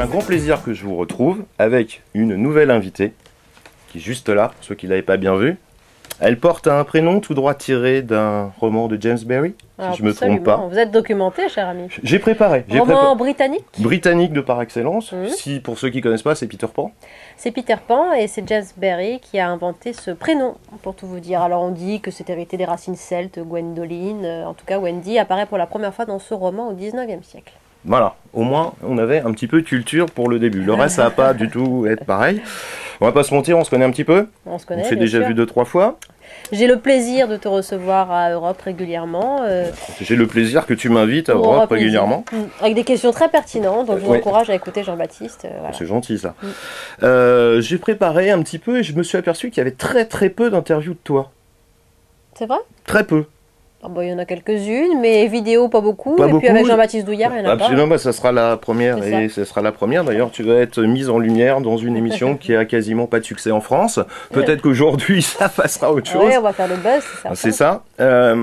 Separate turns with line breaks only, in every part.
un grand plaisir que je vous retrouve avec une nouvelle invitée qui est juste là, pour ceux qui ne l'avaient pas bien vue. Elle porte un prénom tout droit tiré d'un roman de James Barrie, si je ne me trompe pas.
Vous êtes documenté, cher ami.
J'ai préparé.
Roman britannique.
Britannique de par excellence. Si, pour ceux qui ne connaissent pas, c'est Peter Pan.
C'est Peter Pan et c'est James Barrie qui a inventé ce prénom, pour tout vous dire. Alors on dit que c'est hérité des racines celtes, Gwendoline. En tout cas, Wendy apparaît pour la première fois dans ce roman au 19e siècle.
Voilà, au moins on avait un petit peu de culture pour le début. Le reste, ça va pas du tout être pareil. On va pas se mentir, on se connaît un petit peu.
On se connaît,
on s'est déjà vu 2-3 fois.
J'ai le plaisir de te recevoir à Europe régulièrement.
J'ai le plaisir que tu m'invites à Europe régulièrement.
Avec des questions très pertinentes, donc je vous encourage à écouter Jean-Baptiste.
Voilà. C'est gentil ça. J'ai préparé un petit peu et je me suis aperçu qu'il y avait très peu d'interviews de toi.
C'est vrai?
Très peu.
Oh bah, il y en a quelques-unes, mais vidéo pas beaucoup. Puis avec Jean-Baptiste Douillard, il y en a
absolument, pas. Ça sera la première et ce sera la première. D'ailleurs, tu vas être mise en lumière dans une émission qui a quasiment pas de succès en France. Peut-être qu'aujourd'hui, ça passera autre chose.
Oui, on va faire le buzz, c'est ça.
C'est ça.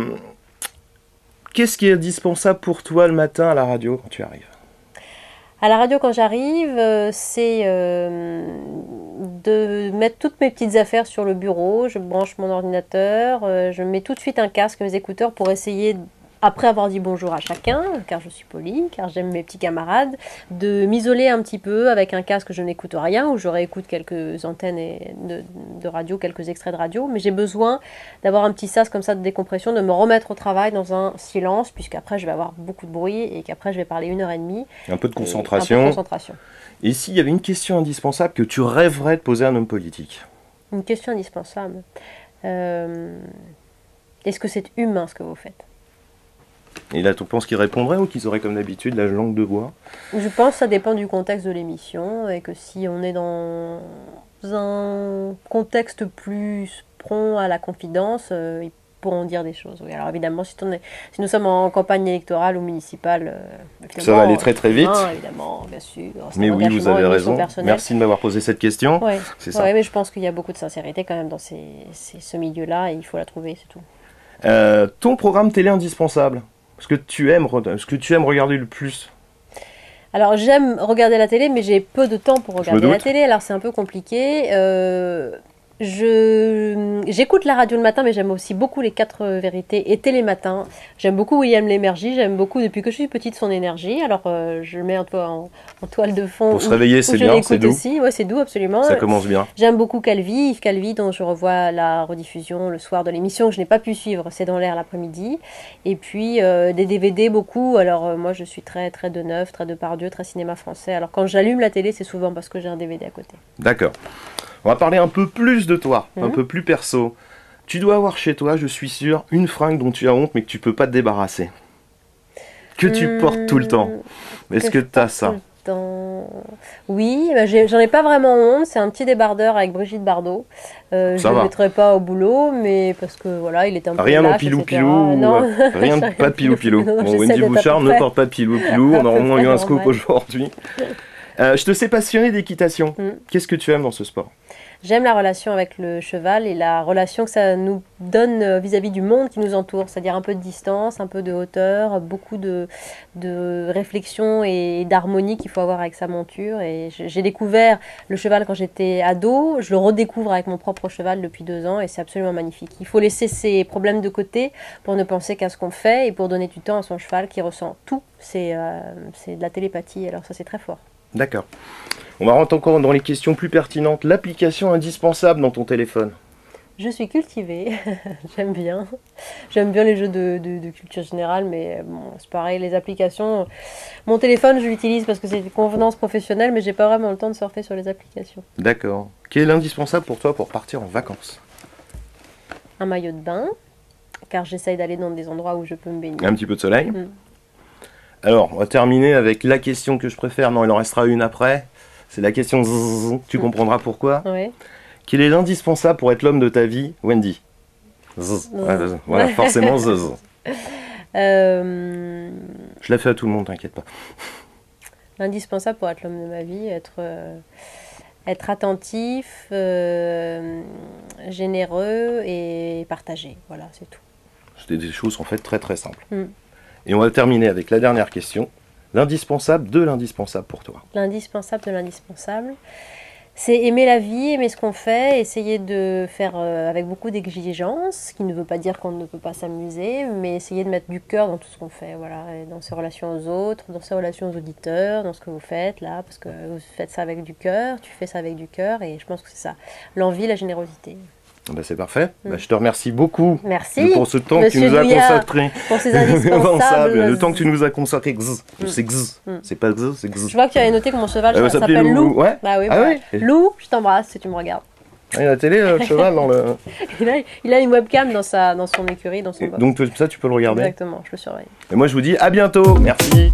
Qu'est-ce qui est indispensable pour toi le matin à la radio quand tu arrives?
À la radio, quand j'arrive, c'est de mettre toutes mes petites affaires sur le bureau. Je branche mon ordinateur, je mets tout de suite un casque, mes écouteurs pour essayer, après avoir dit bonjour à chacun, car je suis polie, car j'aime mes petits camarades, de m'isoler un petit peu avec un casque, je n'écoute rien, ou je réécoute quelques antennes de radio, quelques extraits de radio, mais j'ai besoin d'avoir un petit sas comme ça de décompression, de me remettre au travail dans un silence, puisqu'après je vais avoir beaucoup de bruit et qu'après je vais parler 1h30.
Un peu de concentration. Et s'il y avait une question indispensable que tu rêverais de poser à un homme politique?
Une question indispensable. Est-ce que c'est humain ce que vous faites?
Et là, tu penses qu'ils répondraient ou qu'ils auraient comme d'habitude la langue de bois?
Je pense que ça dépend du contexte de l'émission et que si on est dans un contexte plus prompt à la confidence, ils pourront dire des choses. Oui, alors évidemment, si nous sommes en campagne électorale ou municipale,
ça va aller très vite.
Évidemment, bien sûr.
Mais oui, vous avez raison. Merci de m'avoir posé cette question.
Ouais.
C'est ça.
Ouais, mais je pense qu'il y a beaucoup de sincérité quand même dans ce milieu-là et il faut la trouver, c'est tout.
Ton programme télé indispensable? Ce que tu aimes regarder le plus?
Alors j'aime regarder la télé, mais j'ai peu de temps pour regarder la télé, alors c'est un peu compliqué. J'écoute la radio le matin, mais j'aime aussi beaucoup les 4 vérités et Télématin. J'aime beaucoup William Lémergie, j'aime beaucoup depuis que je suis petite son énergie. Alors je le mets un peu en toile de fond.
Pour se réveiller, c'est bien, c'est doux.
Aussi. Ouais, c'est doux, absolument.
Ça commence bien.
J'aime beaucoup Yves Calvi, dont je revois la rediffusion le soir de l'émission que je n'ai pas pu suivre, c'est dans l'air l'après-midi. Et puis des DVD beaucoup. Alors moi je suis très Deneuve, très Depardieu, très cinéma français. Alors quand j'allume la télé, c'est souvent parce que j'ai un DVD à côté.
D'accord. On va parler un peu plus de toi, un peu plus perso. Tu dois avoir chez toi, je suis sûr, une fringue dont tu as honte mais que tu peux pas te débarrasser. Que tu portes tout le temps. Est-ce que tu as ça?
Oui, bah j'en ai pas vraiment honte. C'est un petit débardeur avec Brigitte Bardot. Je ne le mettrai pas au boulot, mais parce que voilà, il est un peu
rien
lâche,
en pilou-pilou.
Non.
Rien de pas de pilou-pilou. Bon, Wendy Bouchard ne porte pas de pilou-pilou. On a au moins eu un scoop aujourd'hui. Je te sais passionner d'équitation. Qu'est-ce que tu aimes dans ce sport?
J'aime la relation avec le cheval et la relation que ça nous donne vis-à-vis du monde qui nous entoure, c'est-à-dire un peu de distance, un peu de hauteur, beaucoup de réflexion et d'harmonie qu'il faut avoir avec sa monture. Et j'ai découvert le cheval quand j'étais ado, je le redécouvre avec mon propre cheval depuis 2 ans et c'est absolument magnifique. Il faut laisser ses problèmes de côté pour ne penser qu'à ce qu'on fait et pour donner du temps à son cheval qui ressent tout. C'est de la télépathie, alors ça c'est très fort.
D'accord. On va rentrer encore dans les questions plus pertinentes. L'application indispensable dans ton téléphone?
Je suis cultivée, j'aime bien. J'aime bien les jeux de culture générale, mais bon, c'est pareil, les applications. Mon téléphone, je l'utilise parce que c'est une convenance professionnelle, mais j'ai pas vraiment le temps de surfer sur les applications.
D'accord. Quel est l'indispensable pour toi pour partir en vacances?
Un maillot de bain, car j'essaye d'aller dans des endroits où je peux me baigner.
Un petit peu de soleil. Alors, on va terminer avec la question que je préfère. Non, il en restera une après. C'est la question zzz, tu comprendras pourquoi.
Oui.
Quel est l'indispensable pour être l'homme de ta vie, Wendy? Zzz. Voilà, forcément zzz. Je la fais à tout le monde, t'inquiète pas.
L'indispensable pour être l'homme de ma vie, être attentif, généreux et partagé. Voilà, c'est tout.
C'est des choses en fait très simples. Et on va terminer avec la dernière question. L'indispensable de l'indispensable pour toi.
L'indispensable de l'indispensable. C'est aimer la vie, aimer ce qu'on fait, essayer de faire avec beaucoup d'exigence, ce qui ne veut pas dire qu'on ne peut pas s'amuser, mais essayer de mettre du cœur dans tout ce qu'on fait, voilà, et dans ses relations aux autres, dans ses relations aux auditeurs, dans ce que vous faites là, parce que vous faites ça avec du cœur, tu fais ça avec du cœur, et je pense que c'est ça, l'envie, la générosité.
Ben, c'est parfait. Ben, je te remercie beaucoup
Merci
pour ce temps que tu
Monsieur
nous as
Douillard,
consacré.
pour ces indispensables.
Le temps que tu nous as consacré. C'est gz. C'est pas gz, c'est gz.
Je vois que tu avais noté que mon cheval
Ça
s'appelle
s'appelait
Lou.
Ouais.
Bah oui,
Ah
bah,
oui.
Lou, je t'embrasse si tu me regardes.
Ah, il y a la télé, le cheval dans le.
Il a une webcam dans son écurie, dans son box.
Donc ça, tu peux le regarder.
Exactement, je le surveille.
Et moi, je vous dis à bientôt. Merci.